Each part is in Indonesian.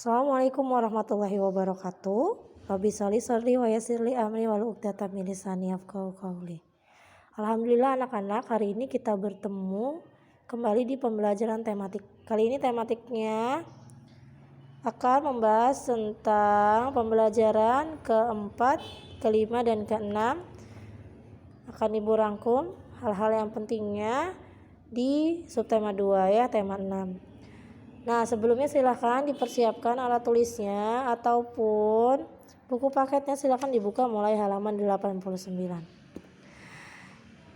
Assalamualaikum warahmatullahi wabarakatuh. Rabbi sholli sholli wa yassirli amri wahlul 'uqdatam min lisani yafqahu qawli. Alhamdulillah anak-anak, hari ini kita bertemu kembali di pembelajaran tematik. Kali ini tematiknya akan membahas tentang pembelajaran keempat, kelima, dan keenam. Akan ibu rangkum hal-hal yang pentingnya di subtema 2 ya, tema 6. Nah, sebelumnya silahkan dipersiapkan alat tulisnya ataupun buku paketnya, silahkan dibuka mulai halaman 89.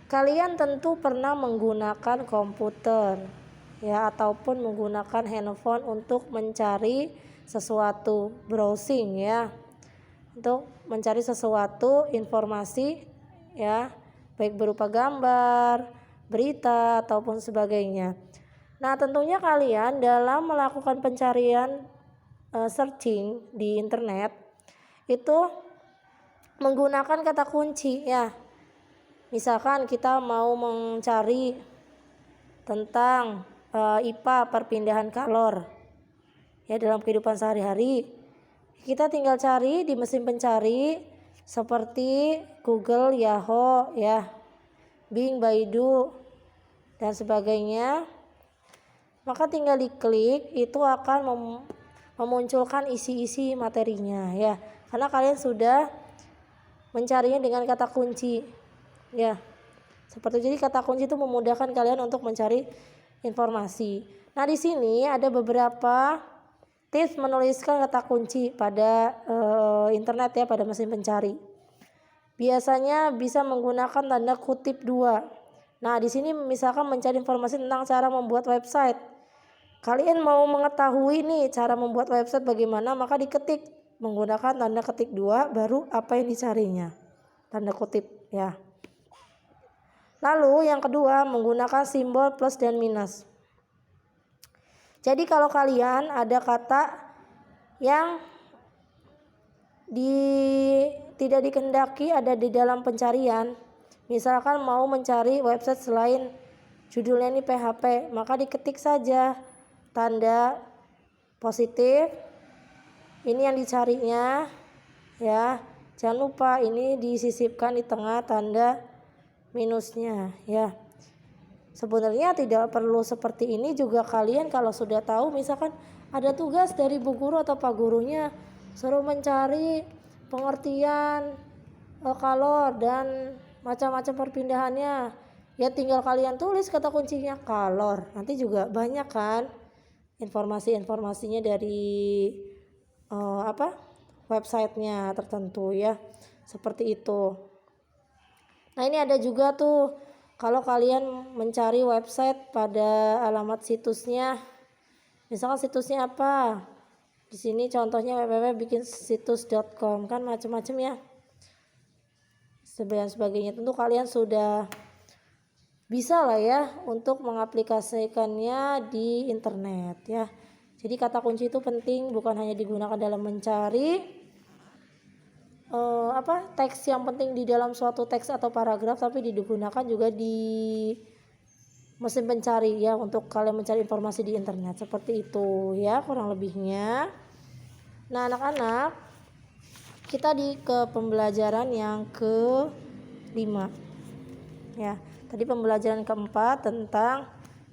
Kalian tentu pernah menggunakan komputer ya, ataupun menggunakan handphone untuk mencari sesuatu, browsing ya, untuk mencari sesuatu informasi ya, baik berupa gambar, berita ataupun sebagainya. Nah, tentunya kalian dalam melakukan pencarian searching di internet itu menggunakan kata kunci ya. Misalkan kita mau mencari tentang IPA perpindahan kalor ya dalam kehidupan sehari-hari. Kita tinggal cari di mesin pencari seperti Google, Yahoo ya, Bing, Baidu dan sebagainya. Maka tinggal diklik, itu akan memunculkan isi-isi materinya ya. Karena kalian sudah mencarinya dengan kata kunci ya. Seperti jadi kata kunci itu memudahkan kalian untuk mencari informasi. Nah, di sini ada beberapa tips menuliskan kata kunci pada internet ya, pada mesin pencari. Biasanya bisa menggunakan tanda kutip 2. Nah, di sini misalkan mencari informasi tentang cara membuat website. Kalian mau mengetahui nih cara membuat website bagaimana, maka diketik menggunakan tanda ketik 2, baru apa yang dicarinya, tanda kutip ya. Lalu yang kedua, menggunakan simbol plus dan minus. Jadi kalau kalian ada kata yang tidak dikehendaki ada di dalam pencarian, misalkan mau mencari website selain judulnya ini PHP, maka diketik saja tanda positif, ini yang dicarinya ya. Jangan lupa ini disisipkan di tengah tanda minusnya ya. Sebenarnya tidak perlu seperti ini juga, kalian kalau sudah tahu misalkan ada tugas dari bu guru atau pak gurunya suruh mencari pengertian kalor dan macam-macam perpindahannya ya, tinggal kalian tulis kata kuncinya kalor, nanti juga banyak kan informasi-informasinya dari websitenya tertentu ya, seperti itu. Nah, ini ada juga tuh kalau kalian mencari website pada alamat situsnya, misalkan situsnya apa, di sini contohnya www.bikinsitus.com kan macam-macam ya, sebagainya. Tentu kalian sudah bisa lah ya untuk mengaplikasikannya di internet ya. Jadi kata kunci itu penting, bukan hanya digunakan dalam mencari teks yang penting di dalam suatu teks atau paragraf, tapi digunakan juga di mesin pencari ya, untuk kalian mencari informasi di internet, seperti itu ya kurang lebihnya. Nah, anak-anak, kita ke pembelajaran yang ke-5 ya. Tadi pembelajaran keempat tentang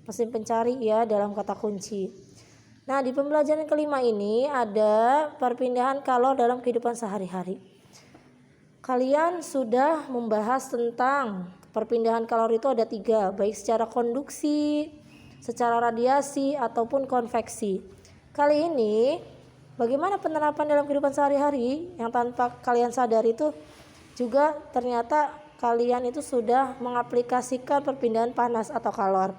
mesin pencari ya dalam kata kunci. Nah, di pembelajaran kelima ini ada perpindahan kalor dalam kehidupan sehari-hari. Kalian sudah membahas tentang perpindahan kalor itu ada 3, baik secara konduksi, secara radiasi, ataupun konveksi. Kali ini bagaimana penerapan dalam kehidupan sehari-hari yang tanpa kalian sadar itu juga ternyata kalian itu sudah mengaplikasikan perpindahan panas atau kalor.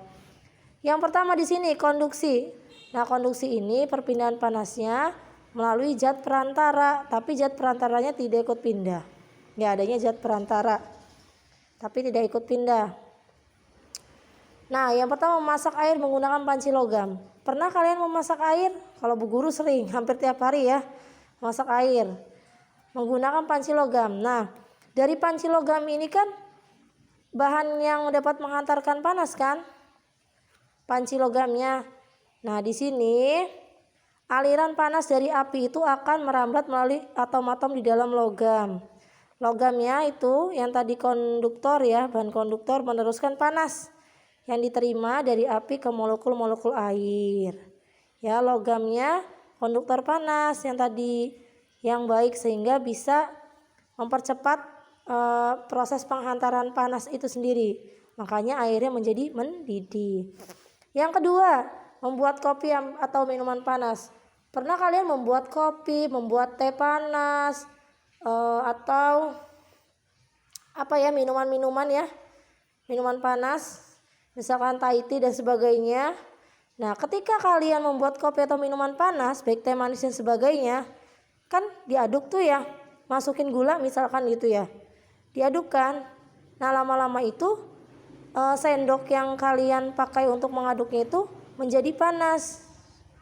Yang pertama di sini konduksi. Nah, konduksi ini perpindahan panasnya melalui zat perantara, tapi zat perantaranya tidak ikut pindah. Ya, adanya zat perantara tapi tidak ikut pindah. Nah, yang pertama memasak air menggunakan panci logam. Pernah kalian memasak air? Kalau bu guru sering, hampir tiap hari ya, masak air menggunakan panci logam. Nah, dari panci logam ini kan bahan yang dapat menghantarkan panas kan, panci logamnya. Nah, di sini Aliran panas dari api itu akan merambat melalui atom-atom di dalam logam. Logamnya itu yang tadi konduktor ya, bahan konduktor meneruskan panas yang diterima dari api ke molekul-molekul air. Ya, logamnya konduktor panas yang tadi yang baik sehingga bisa mempercepat proses penghantaran panas itu sendiri. Makanya airnya menjadi mendidih. Yang kedua, membuat kopi atau minuman panas. Pernah kalian membuat kopi, membuat teh panas, atau apa ya, minuman-minuman ya, minuman panas, misalkan Thai tea dan sebagainya. Nah, ketika kalian membuat kopi atau minuman panas, baik teh manis dan sebagainya, kan diaduk tuh ya, masukin gula misalkan gitu ya, diadukkan. Nah, lama-lama itu sendok yang kalian pakai untuk mengaduknya itu menjadi panas.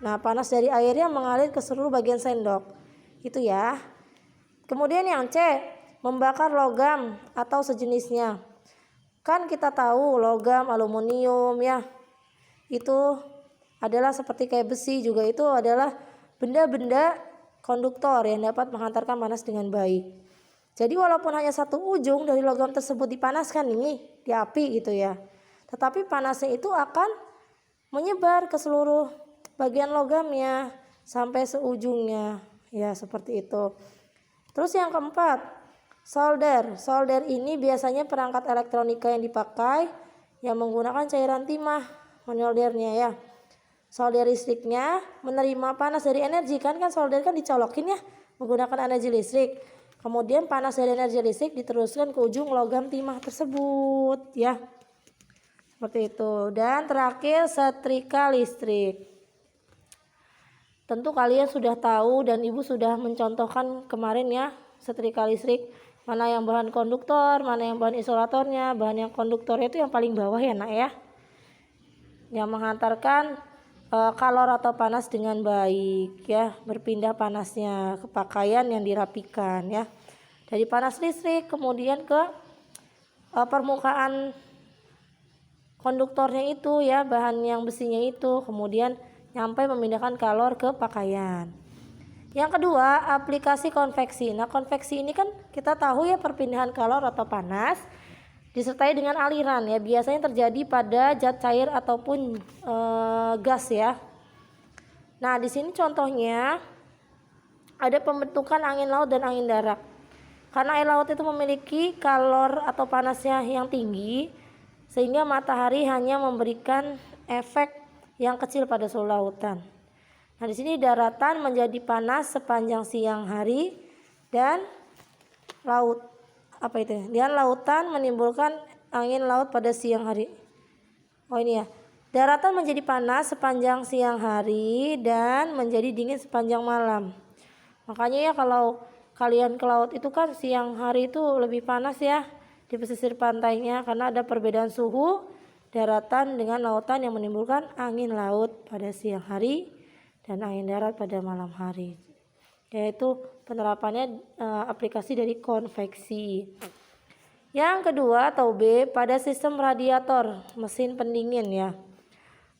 Nah, panas dari airnya mengalir ke seluruh bagian sendok. Itu ya. Kemudian yang C, membakar logam atau sejenisnya. Kan kita tahu logam, aluminium ya, itu adalah seperti kayak besi juga, itu adalah benda-benda konduktor yang dapat menghantarkan panas dengan baik. Jadi walaupun hanya satu ujung dari logam tersebut dipanaskan ini di api gitu ya, tetapi panasnya itu akan menyebar ke seluruh bagian logamnya sampai seujungnya ya, seperti itu. Terus yang keempat, solder. Solder ini biasanya perangkat elektronika yang dipakai yang menggunakan cairan timah menyoldernya ya. Solder listriknya menerima panas dari energi, kan solder kan dicolokin ya menggunakan energi listrik. Kemudian panas dari energi listrik diteruskan ke ujung logam timah tersebut ya. Seperti itu. Dan terakhir, setrika listrik. Tentu kalian sudah tahu dan ibu sudah mencontohkan kemarin ya, setrika listrik. Mana yang bahan konduktor, mana yang bahan isolatornya. Bahan yang konduktornya itu yang paling bawah ya nak ya, yang menghantarkan kalor atau panas dengan baik ya, berpindah panasnya ke pakaian yang dirapikan ya, dari panas listrik kemudian ke permukaan konduktornya itu ya, bahan yang besinya itu, kemudian sampai memindahkan kalor ke pakaian. Yang kedua, aplikasi konveksi. Nah, konveksi ini kan kita tahu ya, perpindahan kalor atau panas disertai dengan aliran ya, biasanya terjadi pada zat cair ataupun gas ya. Nah, di sini contohnya ada pembentukan angin laut dan angin darat. Karena air laut itu memiliki kalor atau panasnya yang tinggi, sehingga matahari hanya memberikan efek yang kecil pada suhu lautan. Nah, di sini daratan menjadi panas sepanjang siang hari dan lautan menimbulkan angin laut pada siang hari. Oh ini ya. Daratan menjadi panas sepanjang siang hari dan menjadi dingin sepanjang malam. Makanya ya kalau kalian ke laut itu kan siang hari itu lebih panas ya di pesisir pantainya, karena ada perbedaan suhu daratan dengan lautan yang menimbulkan angin laut pada siang hari dan angin darat pada malam hari. Yaitu penerapannya aplikasi dari konveksi. Yang kedua atau B, pada sistem radiator mesin pendingin ya.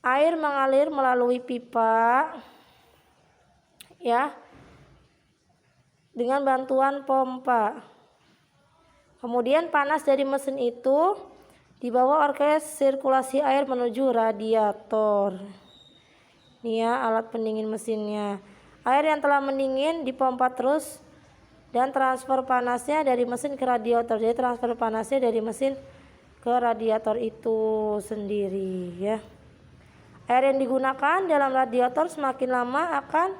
Air mengalir melalui pipa ya dengan bantuan pompa. Kemudian panas dari mesin itu dibawa oleh sirkulasi air menuju radiator. Ini ya alat pendingin mesinnya. Air yang telah mendingin dipompa terus dan transfer panasnya dari mesin ke radiator. Jadi transfer panasnya dari mesin ke radiator itu sendiri ya. Air yang digunakan dalam radiator semakin lama akan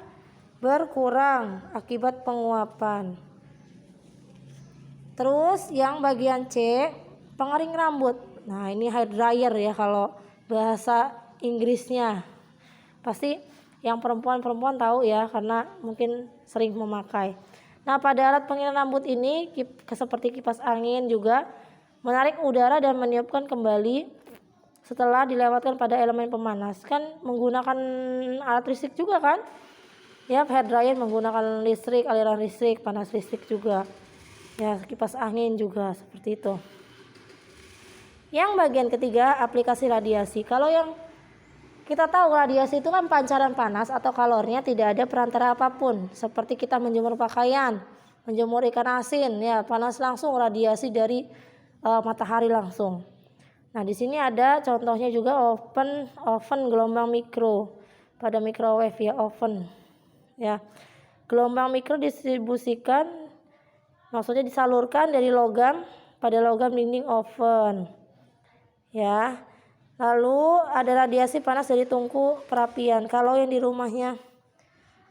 berkurang akibat penguapan. Terus yang bagian C, pengering rambut. Nah, ini hair dryer ya kalau bahasa Inggrisnya. Pasti yang perempuan-perempuan tahu ya, karena mungkin sering memakai. Nah, pada alat pengering rambut ini seperti kipas angin juga menarik udara dan meniupkan kembali setelah dilewatkan pada elemen pemanas. Kan menggunakan alat listrik juga kan? Ya, hair dryer menggunakan listrik, aliran listrik, panas listrik juga. Ya, kipas angin juga seperti itu. Yang bagian ketiga, aplikasi radiasi. Kalau yang Kita tahu radiasi itu kan pancaran panas atau kalornya tidak ada perantara apapun, seperti kita menjemur pakaian, menjemur ikan asin, ya panas langsung radiasi dari matahari langsung. Nah, di sini ada contohnya juga oven gelombang mikro pada microwave ya, oven. Ya. Gelombang mikro didistribusikan, maksudnya disalurkan dari logam pada logam dinding oven. Ya. Lalu ada radiasi panas dari tungku perapian. Kalau yang di rumahnya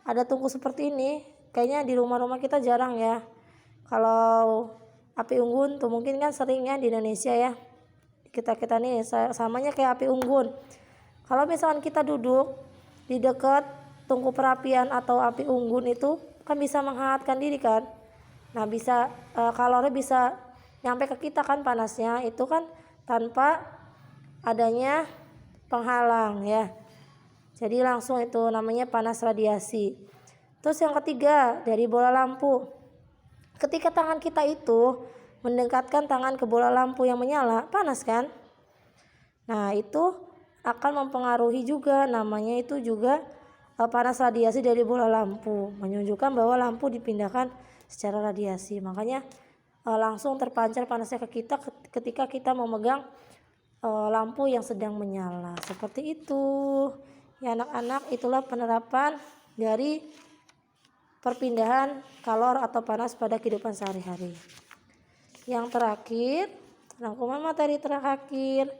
ada tungku seperti ini, kayaknya di rumah-rumah kita jarang ya. Kalau api unggun tuh mungkin kan seringnya di Indonesia ya. Kita nih samanya kayak api unggun. Kalau misalkan kita duduk di dekat tungku perapian atau api unggun itu kan bisa menghangatkan diri kan. Nah, bisa kalornya bisa nyampe ke kita kan panasnya, itu kan tanpa adanya penghalang ya. Jadi langsung itu namanya panas radiasi. Terus yang ketiga dari bola lampu. Ketika tangan kita itu mendekatkan tangan ke bola lampu yang menyala, panas kan? Nah, itu akan mempengaruhi juga, namanya itu juga panas radiasi dari bola lampu, menunjukkan bahwa lampu dipindahkan secara radiasi. Makanya langsung terpancar panasnya ke kita ketika kita memegang lampu yang sedang menyala. Seperti itu ya anak-anak, itulah penerapan dari perpindahan kalor atau panas pada kehidupan sehari-hari. Yang terakhir, rangkuman materi terakhir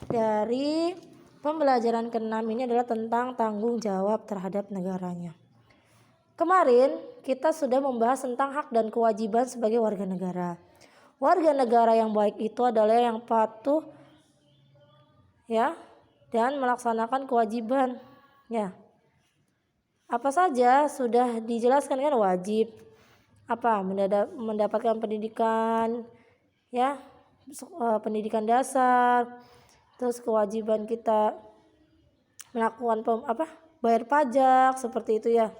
dari pembelajaran ke-6 ini adalah tentang tanggung jawab terhadap negaranya. Kemarin kita sudah membahas tentang hak dan kewajiban sebagai warga negara. Warga negara yang baik itu adalah yang patuh ya dan melaksanakan kewajiban ya. Apa saja sudah dijelaskan kan, wajib mendapatkan pendidikan ya, pendidikan dasar. Terus kewajiban kita melakukan bayar pajak seperti itu ya.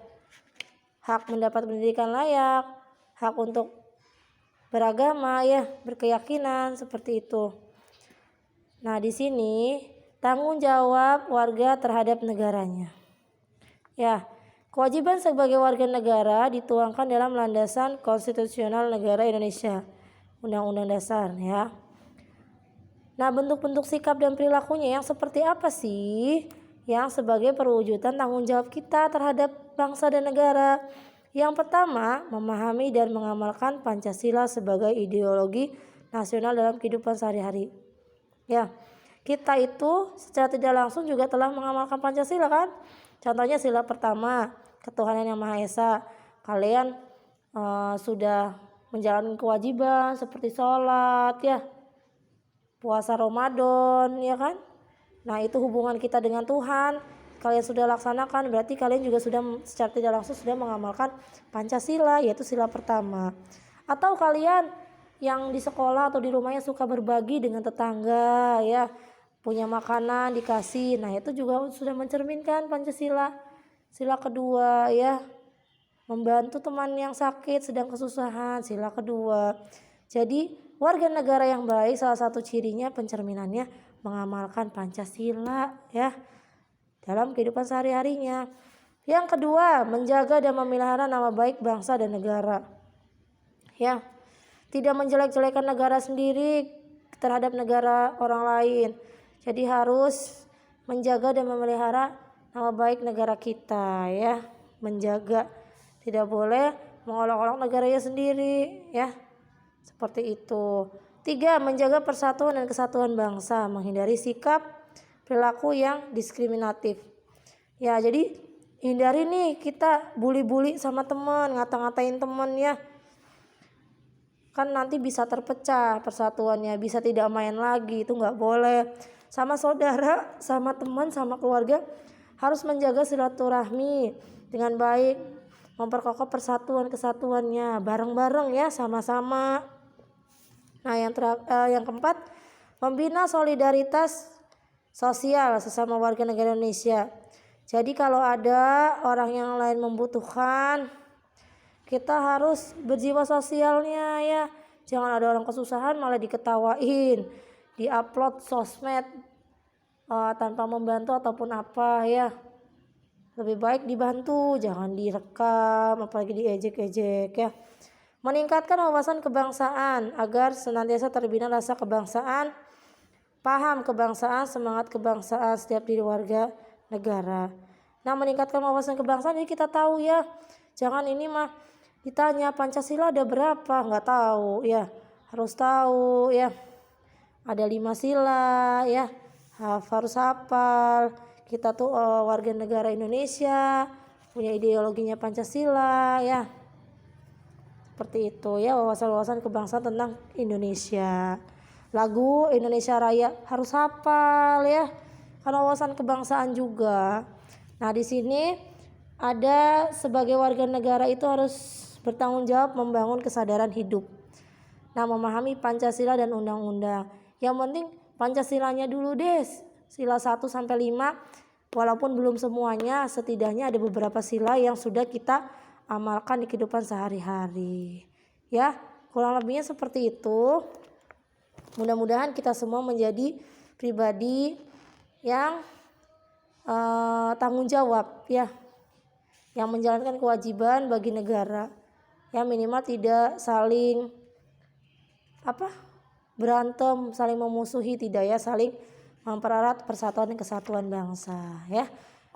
Hak mendapat pendidikan layak, hak untuk beragama ya, berkeyakinan seperti itu. Nah, di sini tanggung jawab warga terhadap negaranya. Ya, kewajiban sebagai warga negara dituangkan dalam landasan konstitusional negara Indonesia, Undang-Undang Dasar ya. Nah, bentuk-bentuk sikap dan perilakunya yang seperti apa sih yang sebagai perwujudan tanggung jawab kita terhadap bangsa dan negara? Yang pertama, memahami dan mengamalkan Pancasila sebagai ideologi nasional dalam kehidupan sehari-hari. Ya, kita itu secara tidak langsung juga telah mengamalkan Pancasila kan. Contohnya sila pertama, ketuhanan yang Maha Esa. Kalian sudah menjalankan kewajiban seperti sholat ya, puasa Ramadan ya kan. Nah, itu hubungan kita dengan Tuhan kalian sudah laksanakan, berarti kalian juga sudah secara tidak langsung sudah mengamalkan Pancasila, yaitu sila pertama. Atau kalian yang di sekolah atau di rumahnya suka berbagi dengan tetangga ya, punya makanan dikasih, nah itu juga sudah mencerminkan Pancasila. Sila kedua ya, membantu teman yang sakit sedang kesusahan, sila kedua. Jadi warga negara yang baik salah satu cirinya pencerminannya mengamalkan Pancasila ya dalam kehidupan sehari-harinya. Yang kedua, menjaga dan memelihara nama baik bangsa dan negara. Ya, tidak menjelek-jelekan negara sendiri terhadap negara orang lain. Jadi harus menjaga dan memelihara nama baik negara kita ya, menjaga, tidak boleh mengolok-olok negaranya sendiri ya. Seperti itu. 3. Menjaga persatuan dan kesatuan bangsa, menghindari sikap perilaku yang diskriminatif. Ya, jadi hindari nih kita bully-bully sama teman, ngata-ngatain teman ya. Kan nanti bisa terpecah persatuannya, bisa tidak main lagi, itu nggak boleh. Sama saudara, sama teman, sama keluarga harus menjaga silaturahmi dengan baik, memperkokoh persatuan kesatuannya bareng-bareng ya, sama-sama. Nah, yang keempat, membina solidaritas sosial sesama warga negara Indonesia. Jadi kalau ada orang yang lain membutuhkan, kita harus berjiwa sosialnya ya. Jangan ada orang kesusahan malah diketawain, diupload sosmed tanpa membantu ataupun apa ya. Lebih baik dibantu, jangan direkam, apalagi diejek-ejek ya. Meningkatkan wawasan kebangsaan agar senantiasa terbina rasa kebangsaan, paham kebangsaan, semangat kebangsaan setiap diri warga negara. Nah, meningkatkan wawasan kebangsaan jadi kita tahu ya. Jangan ini mah ditanya Pancasila ada berapa, nggak tahu ya. Harus tahu ya. Ada 5 sila ya. Harus hafal. Kita tuh warga negara Indonesia, punya ideologinya Pancasila ya. Seperti itu ya, wawasan-wawasan kebangsaan tentang Indonesia. Lagu Indonesia Raya harus hafal ya. Karena wawasan kebangsaan juga. Nah, di sini ada sebagai warga negara itu harus bertanggung jawab membangun kesadaran hidup. Nah, memahami Pancasila dan undang-undang. Yang penting Pancasilanya dulu deh. Sila 1 sampai 5, walaupun belum semuanya, setidaknya ada beberapa sila yang sudah kita amalkan di kehidupan sehari-hari. Ya, kurang lebihnya seperti itu. Mudah-mudahan kita semua menjadi pribadi yang tanggung jawab ya, yang menjalankan kewajiban bagi negara. Ya, minimal tidak saling berantem, saling memusuhi, tidak ya, saling mempererat persatuan dan kesatuan bangsa ya.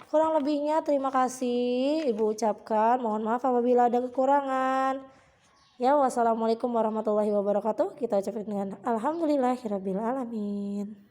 Kurang lebihnya terima kasih Ibu ucapkan. Mohon maaf apabila ada kekurangan. Ya, wassalamualaikum warahmatullahi wabarakatuh. Kita ucapkan dengan alhamdulillahirabbil alamin.